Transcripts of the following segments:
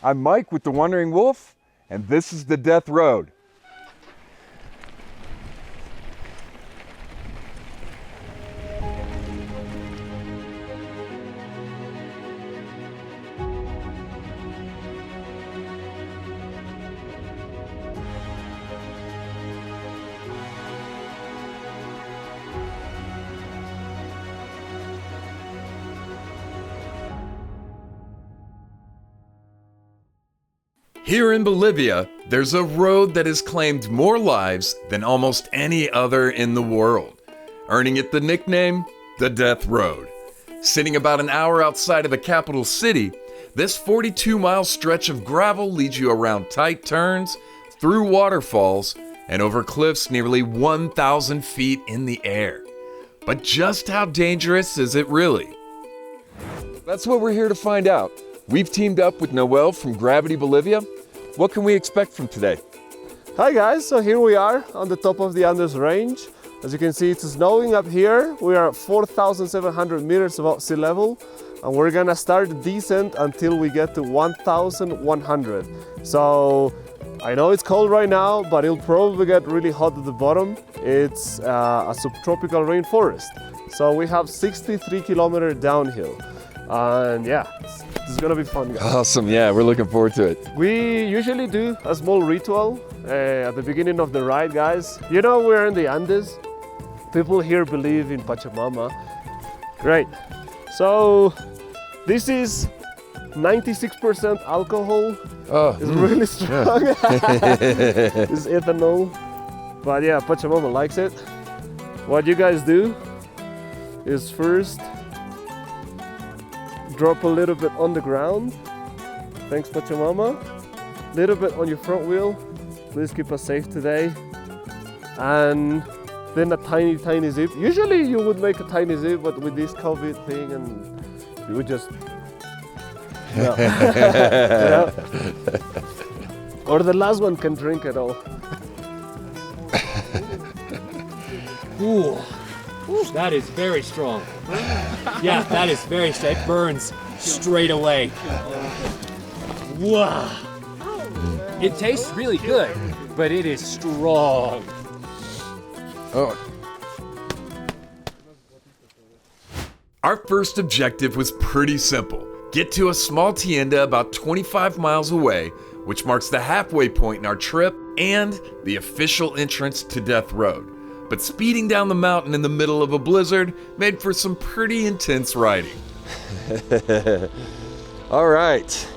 I'm Mike with the Wandering Wolf, and this is the Death Road. Here in Bolivia, there's a road that has claimed more lives than almost any other in the world, earning it the nickname, the Death Road. Sitting about an hour outside of the capital city, this 42-mile stretch of gravel leads you around tight turns, through waterfalls, and over cliffs nearly 1,000 feet in the air. But just how dangerous is it really? That's what we're here to find out. We've teamed up with Noel from Gravity Bolivia. What can we expect from today? Hi guys, so here we are on the top of the Andes range. As you can see, it's snowing up here. We are at 4,700 meters above sea level, and we're gonna start the descent until we get to 1,100. So I know it's cold right now, but it'll probably get really hot at the bottom. It's a subtropical rainforest. So we have 63 kilometer downhill. And yeah, it's gonna be fun, guys. Awesome, yeah, we're looking forward to it. We usually do a small ritual at the beginning of the ride, guys. You know, we're in the Andes. People here believe in Pachamama. Great. So this is 96% alcohol. Oh, it's really strong. Yeah. It's ethanol. But yeah, Pachamama likes it. What you guys do is first drop a little bit on the ground. Thanks, Pachamama. Little bit on your front wheel. Please keep us safe today. And then a tiny, tiny zip. Usually you would make a tiny zip, but with this COVID thing, and you would just, no. Yeah. Or the last one can drink it all. Ooh. That is very strong. Yeah, that is very strong. It burns straight away. Wow. It tastes really good, but it is strong. Oh. Our first objective was pretty simple. Get to a small tienda about 25 miles away, which marks the halfway point in our trip and the official entrance to Death Road. But speeding down the mountain in the middle of a blizzard made for some pretty intense riding. All right,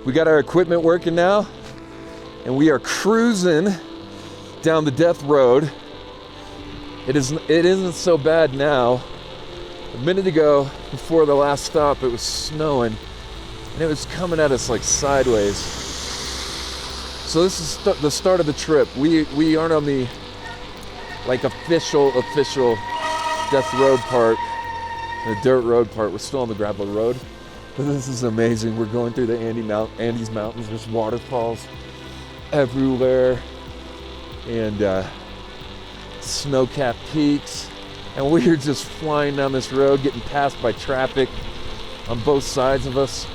we got our equipment working now, and we are cruising down the Death Road. It isn't so bad now. A minute ago, before the last stop, it was snowing, and it was coming at us like sideways. So this is the start of the trip. We aren't on the official Death Road part, the dirt road part. We're still on the gravel road. But this is amazing. We're going through the Andes Mountains. There's waterfalls everywhere, and snow-capped peaks. And we're just flying down this road, getting passed by traffic on both sides of us.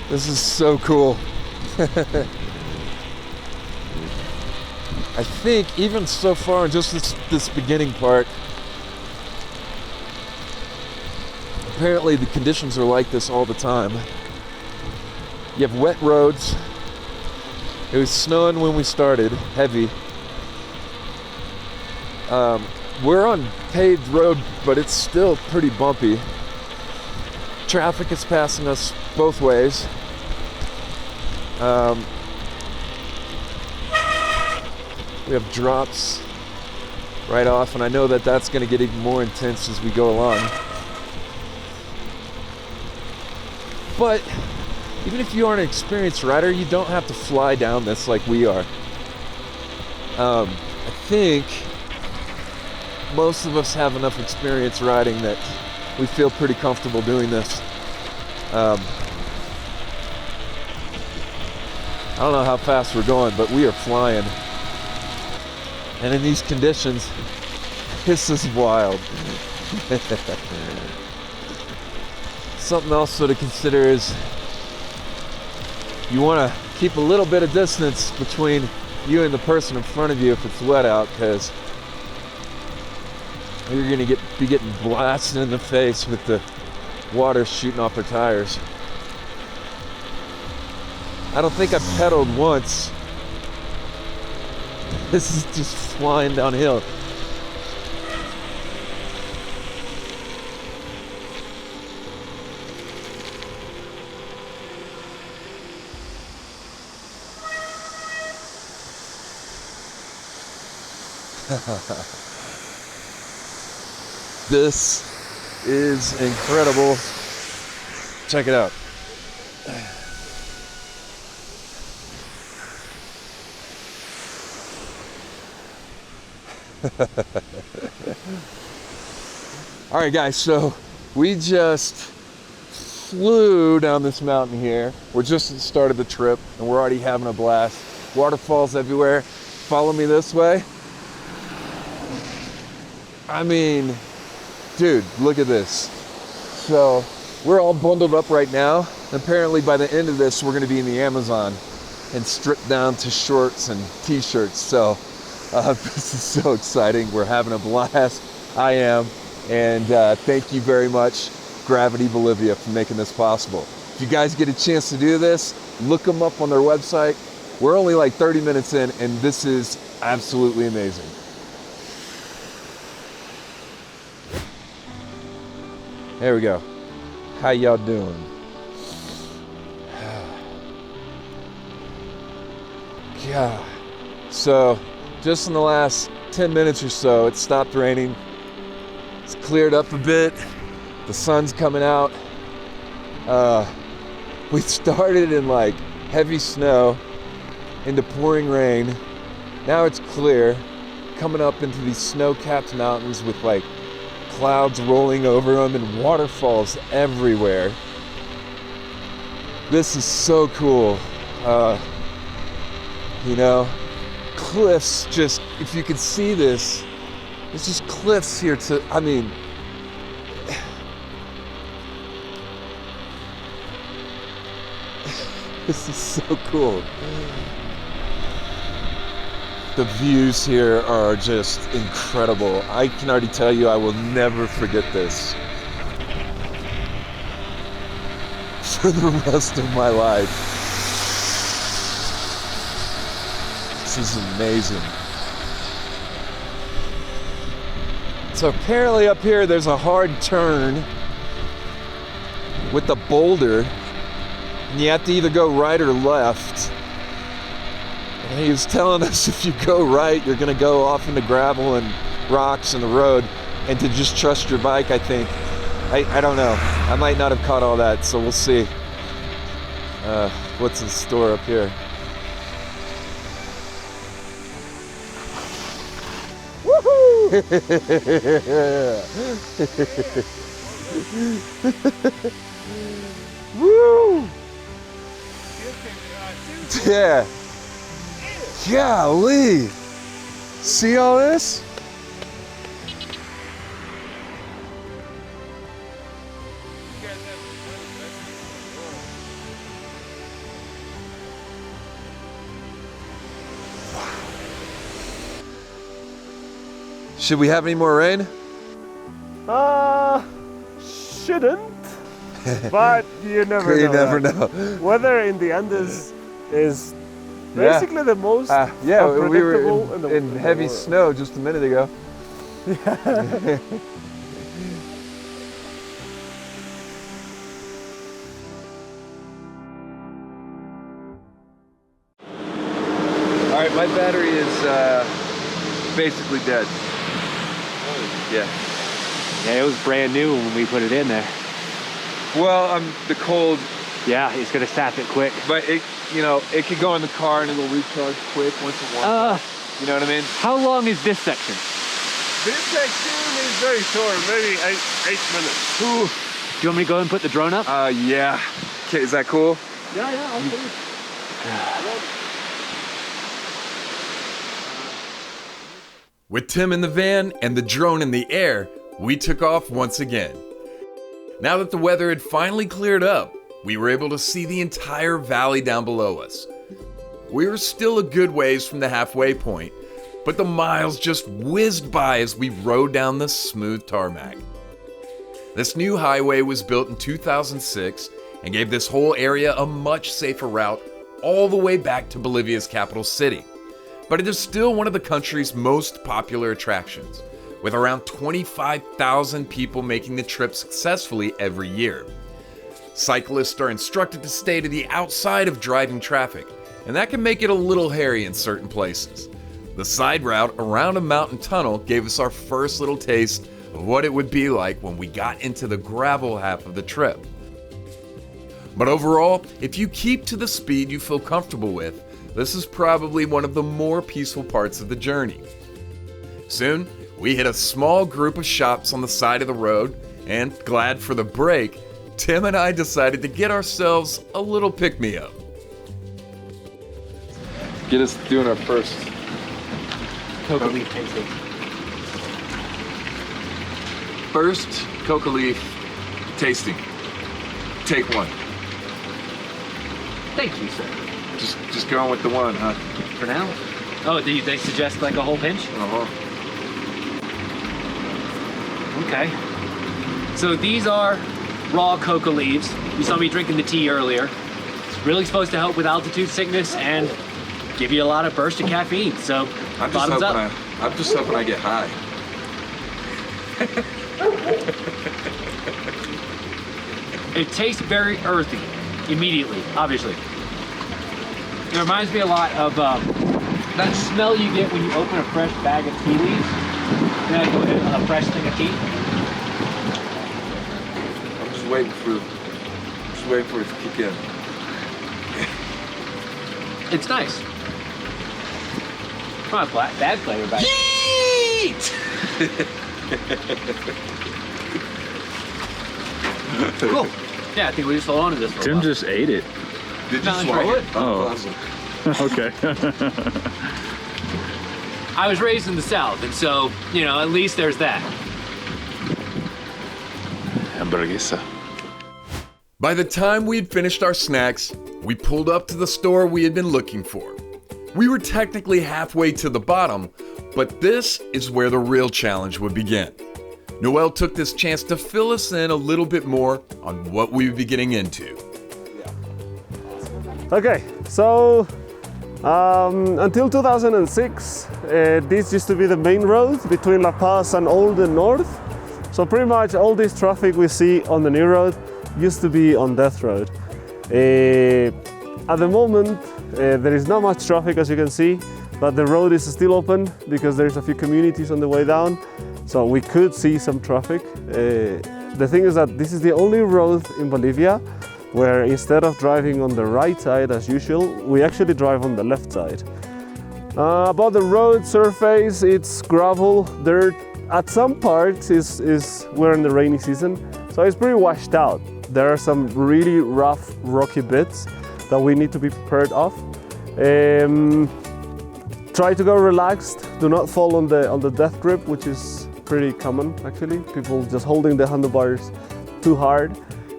This is so cool. I think even so far in just this beginning part, apparently the conditions are like this all the time. You have wet roads. It was snowing when we started, heavy. We're on paved road, but it's still pretty bumpy. Traffic is passing us both ways. We have drops right off, and I know that that's going to get even more intense as we go along. But even if you aren't an experienced rider, you don't have to fly down this like we are. I think most of us have enough experience riding that we feel pretty comfortable doing this. I don't know how fast we're going, but we are flying. And in these conditions, this is wild. Something else to consider is you want to keep a little bit of distance between you and the person in front of you if it's wet out, because you're going to be getting blasted in the face with the water shooting off their tires. I don't think I've pedaled once. This is just flying downhill. This is incredible. Check it out. All right, guys, so we just flew down this mountain here. We're just at the start of the trip and we're already having a blast. Waterfalls everywhere. Follow me this way. I mean, dude, look at this. So we're all bundled up right now. Apparently by the end of this, we're gonna be in the Amazon and stripped down to shorts and t-shirts. So this is so exciting. We're having a blast. I am. And thank you very much, Gravity Bolivia, for making this possible. If you guys get a chance to do this, look them up on their website. We're only like 30 minutes in, and this is absolutely amazing. There we go. How y'all doing? Yeah. So, just in the last 10 minutes or so, it stopped raining. It's cleared up a bit. The sun's coming out. We started in like heavy snow into pouring rain. Now it's clear, coming up into these snow-capped mountains with like clouds rolling over them and waterfalls everywhere. This is so cool. You know, cliffs, just, if you could see this, there's just cliffs here to, I mean, this is so cool. The views here are just incredible. I can already tell you I will never forget this for the rest of my life. This is amazing. So apparently up here there's a hard turn with the boulder, and you have to either go right or left. And he was telling us if you go right, you're gonna go off into gravel and rocks in the road, and to just trust your bike, I think. I don't know. I might not have caught all that, so we'll see. What's in store up here? Woohoo! Woo! Yeah. Golly. See all this? Should we have any more rain? Shouldn't. But you never know. You never know. Weather in the Andes is basically the most yeah, we were unpredictable in heavy snow just a minute ago. Yeah. All right, my battery is basically dead. Yeah. Yeah, it was brand new when we put it in there. Well, the cold. Yeah, it's gonna sap it quick. But it, you know, it could go in the car and it'll recharge quick once it warms up. You know what I mean? How long is this section? This section is very short, maybe 8 minutes. Ooh. Do you want me to go and put the drone up? Yeah. Okay, is that cool? Yeah, I'll put it. With Tim in the van and the drone in the air, we took off once again. Now that the weather had finally cleared up, we were able to see the entire valley down below us. We were still a good ways from the halfway point, but the miles just whizzed by as we rode down the smooth tarmac. This new highway was built in 2006 and gave this whole area a much safer route all the way back to Bolivia's capital city. But it is still one of the country's most popular attractions, with around 25,000 people making the trip successfully every year. Cyclists are instructed to stay to the outside of driving traffic, and that can make it a little hairy in certain places. The side route around a mountain tunnel gave us our first little taste of what it would be like when we got into the gravel half of the trip. But overall, if you keep to the speed you feel comfortable with, this is probably one of the more peaceful parts of the journey. Soon, we hit a small group of shops on the side of the road, and glad for the break, Tim and I decided to get ourselves a little pick-me-up. Get us doing our first. Coca leaf tasting. First coca leaf tasting. Take one. Thank you, sir. Just going with the one, huh? For now? Oh, they suggest like a whole pinch? Uh-huh. Okay. So these are raw coca leaves. You saw me drinking the tea earlier. It's really supposed to help with altitude sickness and give you a lot of burst of caffeine. So bottoms up. I'm just hoping I get high. It tastes very earthy immediately, obviously. It reminds me a lot of that smell you get when you open a fresh bag of tea leaves. A fresh thing of tea. I'm just waiting for it to kick in. It's nice. Not bad flavor, but cool. Yeah, I think we just hold on to this for a Tim while. just ate it. Did you No, it's swallow right it? Oh. Awesome. Okay. I was raised in the South, and so, at least there's that. Hamburguesa. By the time we had finished our snacks, we pulled up to the store we had been looking for. We were technically halfway to the bottom, but this is where the real challenge would begin. Noel took this chance to fill us in a little bit more on what we would be getting into. Okay, so until 2006, this used to be the main road between La Paz and Olden North. So pretty much all this traffic we see on the new road used to be on Death Road. At the moment, there is not much traffic, as you can see, but the road is still open because there's a few communities on the way down, so we could see some traffic. The thing is that this is the only road in Bolivia where instead of driving on the right side as usual, we actually drive on the left side. About the road surface, it's gravel, dirt. At some parts we're in the rainy season, so it's pretty washed out. There are some really rough, rocky bits that we need to be prepared of. Try to go relaxed. Do not fall on the death grip, which is pretty common actually. People just holding the handlebars too hard,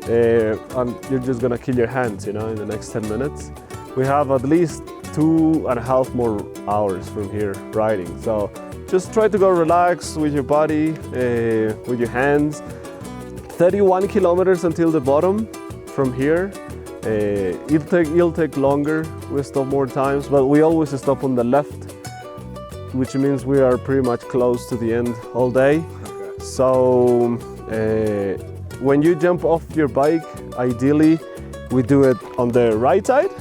and you're just gonna kill your hands, in the next 10 minutes. We have at least 2.5 more hours from here riding, so just try to go relaxed with your body, with your hands. 31 kilometers until the bottom from here. It'll take longer. We'll stop more times, but we always stop on the left, which means we are pretty much close to the end all day. So when you jump off your bike, ideally we do it on the right side.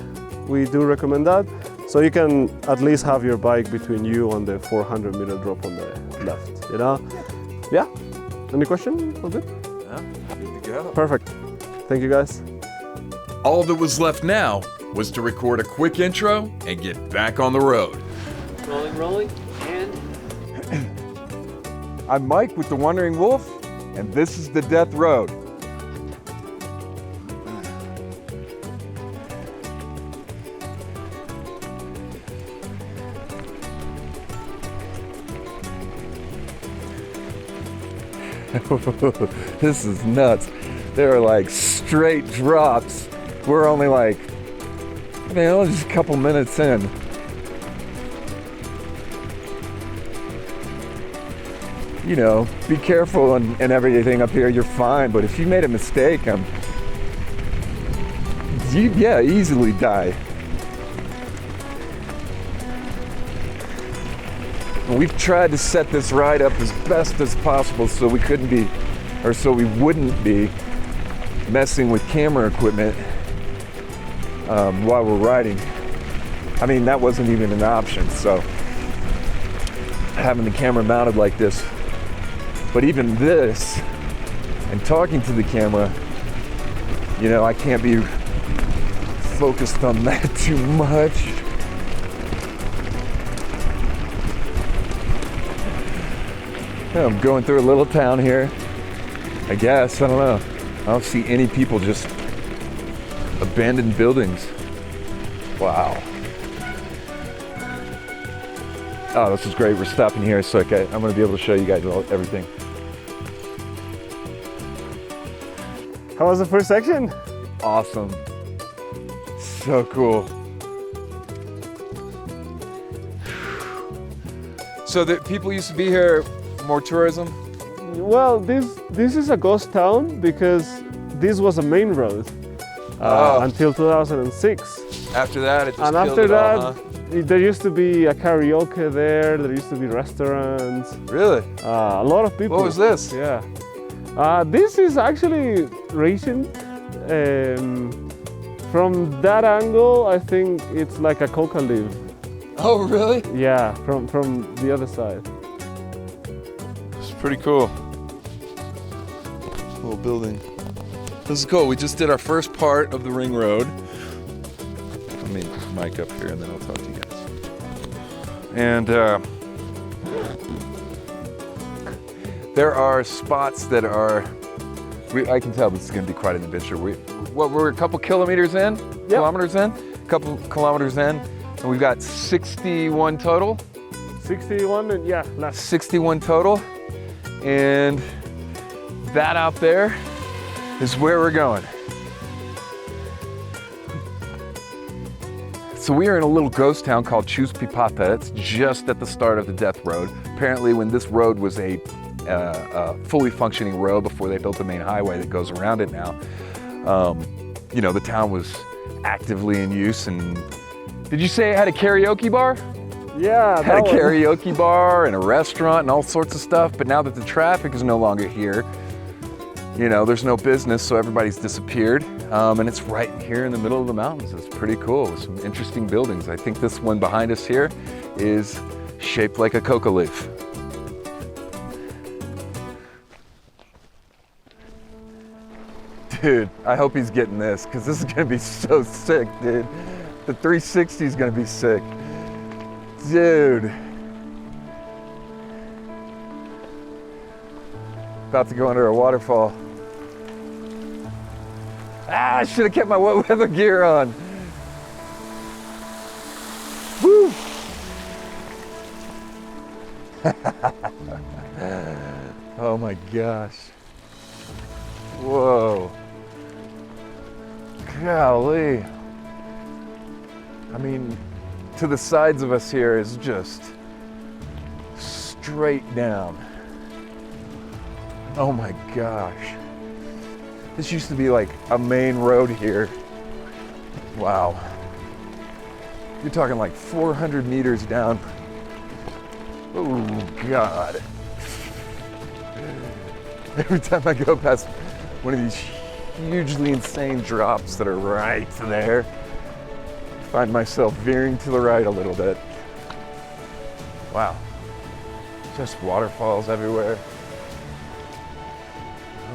We do recommend that, so you can at least have your bike between you and the 400-meter drop on the left. Yeah. Any question? All good? Yeah, good to go. Perfect. Thank you, guys. All that was left now was to record a quick intro and get back on the road. Rolling, and I'm Mike with the Wandering Wolf, and this is the Death Road. This is nuts. There are like straight drops we're only like, I mean, only just a couple minutes in. You know, be careful and everything up here, you're fine, but if you made a mistake, you'd, yeah, easily die. We've tried to set this ride up as best as possible so we wouldn't be messing with camera equipment while we're riding. I mean, that wasn't even an option, so having the camera mounted like this. But even this, and talking to the camera, you know, I can't be focused on that too much. Yeah, I'm going through a little town here. I guess, I don't know. I don't see any people, just abandoned buildings. Wow. Oh, this is great. We're stopping here, so I'm going to be able to show you guys everything. How was the first section? Awesome. So cool. So that people used to be here, more tourism? Well, this is a ghost town because this was a main road until 2006. After that, it just And killed after it that, all, huh? there used to be a karaoke there. There used to be restaurants. Really? A lot of people. What was this? Yeah. This is actually recent. From that angle, I think it's like a coca leaf. Oh, really? Yeah, from the other side. It's pretty cool. Little building. This is cool. We just did our first part of the ring road. Let me mic up here and then I'll talk to you guys. And there are spots that are, I can tell this is going to be quite an adventure. We're a couple kilometers in, a couple kilometers in, and we've got 61 total. 61 and yeah, last. 61 total. And that out there is where we're going. So we are in a little ghost town called Chuspipata. It's just at the start of the death road. Apparently when this road was a fully functioning road before they built the main highway that goes around it now, you know, the town was actively in use. And did you say it had a karaoke bar? Yeah, It had a karaoke bar and a restaurant and all sorts of stuff, but now that the traffic is no longer here, you know, there's no business, so everybody's disappeared. And it's right here in the middle of the mountains. It's pretty cool with some interesting buildings. I think this one behind us here is shaped like a coca leaf. Dude, I hope he's getting this, because this is gonna be so sick, dude. The 360 is gonna be sick. Dude. About to go under a waterfall. I should have kept my wet weather gear on. Woo! Oh my gosh. Whoa. Golly. I mean, to the sides of us here is just straight down. Oh my gosh. This used to be like a main road here. Wow. You're talking like 400 meters down. Oh God. Every time I go past one of these hugely insane drops that are right there, I find myself veering to the right a little bit. Wow. Just waterfalls everywhere.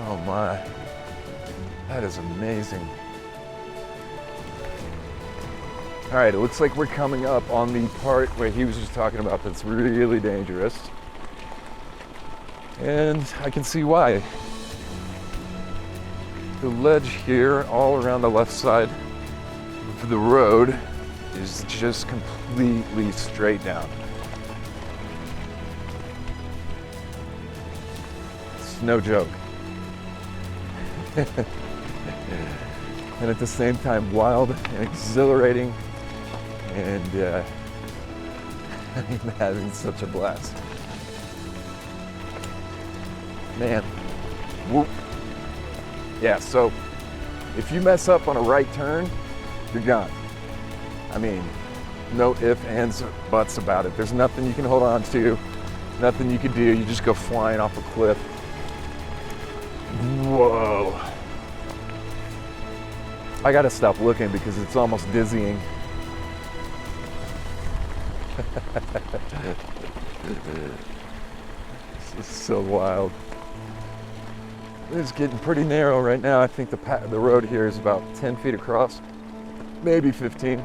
Oh my. That is amazing. All right, it looks like we're coming up on the part where he was just talking about that's really dangerous. And I can see why. The ledge here, all around the left side of the road, is just completely straight down. It's no joke. and at the same time wild and exhilarating, and I'm having such a blast. Man, whoop. Yeah, so if you mess up on a right turn, you're gone. I mean, no ifs, ands, or buts about it. There's nothing you can hold on to, nothing you can do. You just go flying off a cliff. Whoa. I gotta stop looking because it's almost dizzying. This is so wild. It's getting pretty narrow right now. I think the road here is about 10 feet across, maybe 15.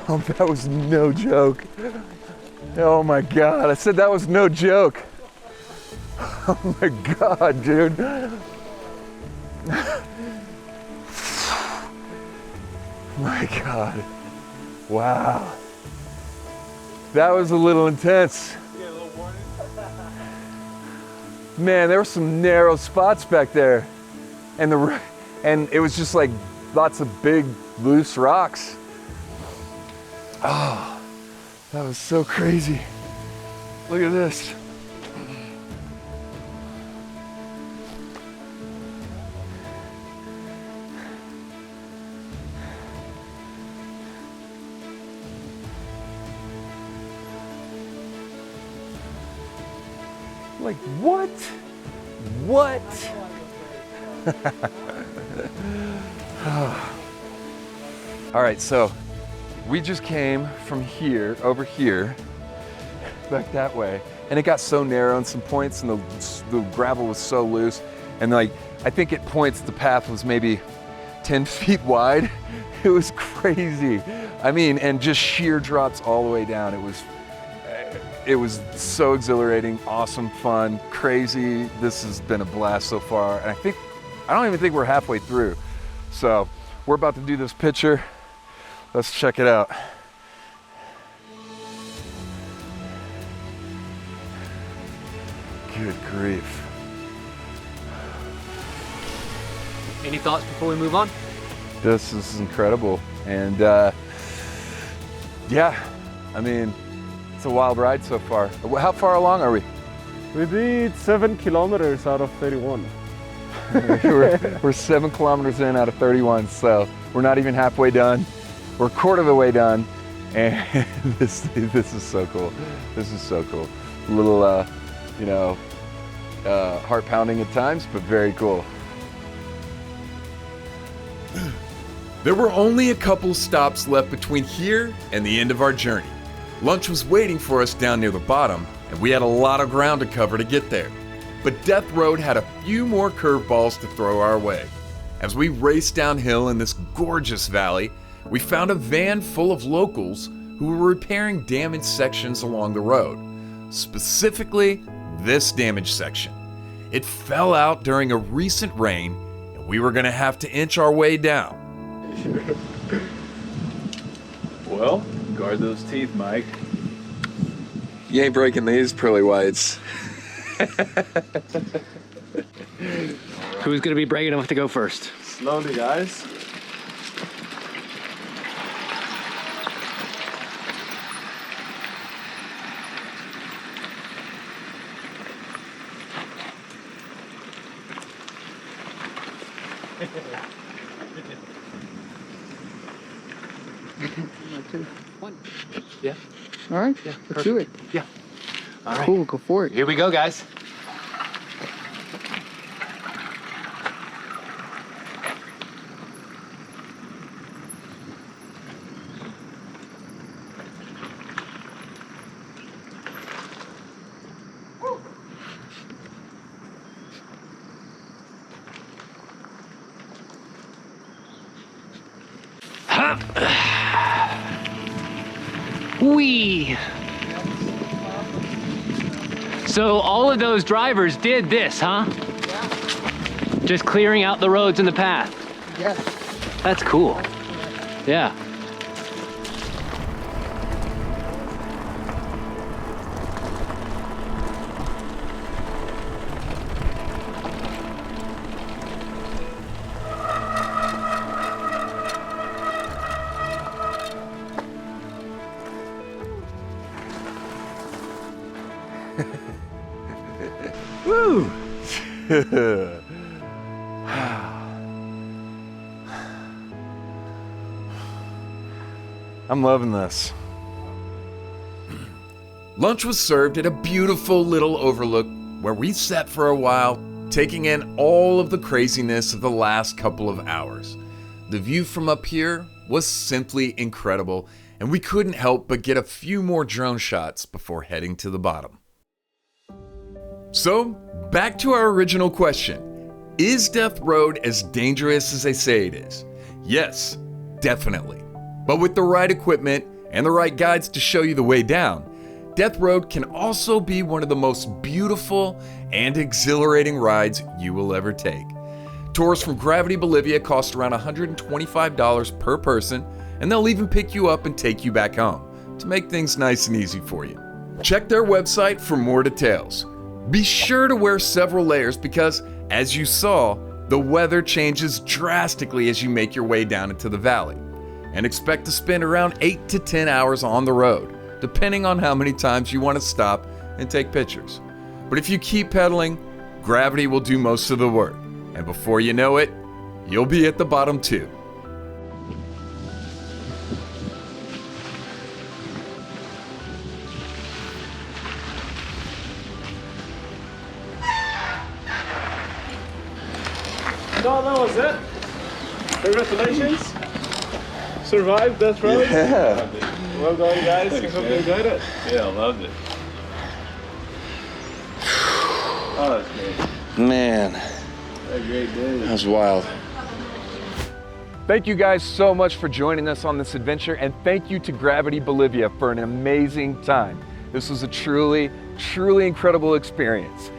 Oh, that was no joke. Oh my God, I said that was no joke. Oh my God, dude. My God, wow. That was a little intense. Yeah, a little warning. Man, there were some narrow spots back there. And it was just like lots of big, loose rocks. Oh, that was so crazy. Look at this. Like, what? What? All right, so we just came from here, over here, back that way, and it got so narrow in some points, and the gravel was so loose, and like, I think at points the path was maybe 10 feet wide. It was crazy. I mean, and just sheer drops all the way down. It was so exhilarating, awesome, fun, crazy. This has been a blast so far, and I don't even think we're halfway through. So we're about to do this picture. Let's check it out. Good grief. Any thoughts before we move on? This is incredible. And yeah, I mean, it's a wild ride so far. How far along are we? We did 7 kilometers out of 31. We're 7 kilometers in out of 31, so we're not even halfway done. We're a quarter of the way done, and this is so cool. This is so cool. A little, heart pounding at times, but very cool. There were only a couple stops left between here and the end of our journey. Lunch was waiting for us down near the bottom, and we had a lot of ground to cover to get there. But Death Road had a few more curveballs to throw our way. As we raced downhill in this gorgeous valley, we found a van full of locals who were repairing damaged sections along the road. Specifically, this damaged section. It fell out during a recent rain, and we were gonna have to inch our way down. Well, guard those teeth, Mike. You ain't breaking these pearly whites. Who's gonna be brave enough to go first? Slowly, guys. One. Yeah. All right, Yeah. let's do it. Yeah. All right. Cool, go for it. Here we go, guys. Whee! So all of those drivers did this, huh? Yeah. Just clearing out the roads in the path. Yes. That's cool. Yeah. Woo! I'm loving this. Lunch was served at a beautiful little overlook where we sat for a while, taking in all of the craziness of the last couple of hours. The view from up here was simply incredible, and we couldn't help but get a few more drone shots before heading to the bottom. So, back to our original question. Is Death Road as dangerous as they say it is? Yes, definitely. But with the right equipment and the right guides to show you the way down, Death Road can also be one of the most beautiful and exhilarating rides you will ever take. Tours from Gravity Bolivia cost around $125 per person, and they'll even pick you up and take you back home to make things nice and easy for you. Check their website for more details. Be sure to wear several layers because, as you saw, the weather changes drastically as you make your way down into the valley. And expect to spend around 8 to 10 hours on the road, depending on how many times you want to stop and take pictures. But if you keep pedaling, gravity will do most of the work. And before you know it, you'll be at the bottom too. So that was it. Congratulations. Survived Death Road. Yeah. Well done, guys. I Thanks, hope you man. enjoyed it. Yeah, I loved it. Oh, that's great. Man, What a great day. that was wild. Thank you guys so much for joining us on this adventure, and thank you to Gravity Bolivia for an amazing time. This was a truly, truly incredible experience.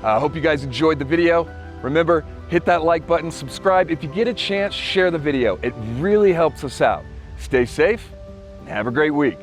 I hope you guys enjoyed the video. Remember, hit that like button, subscribe. If you get a chance, share the video. It really helps us out. Stay safe and have a great week.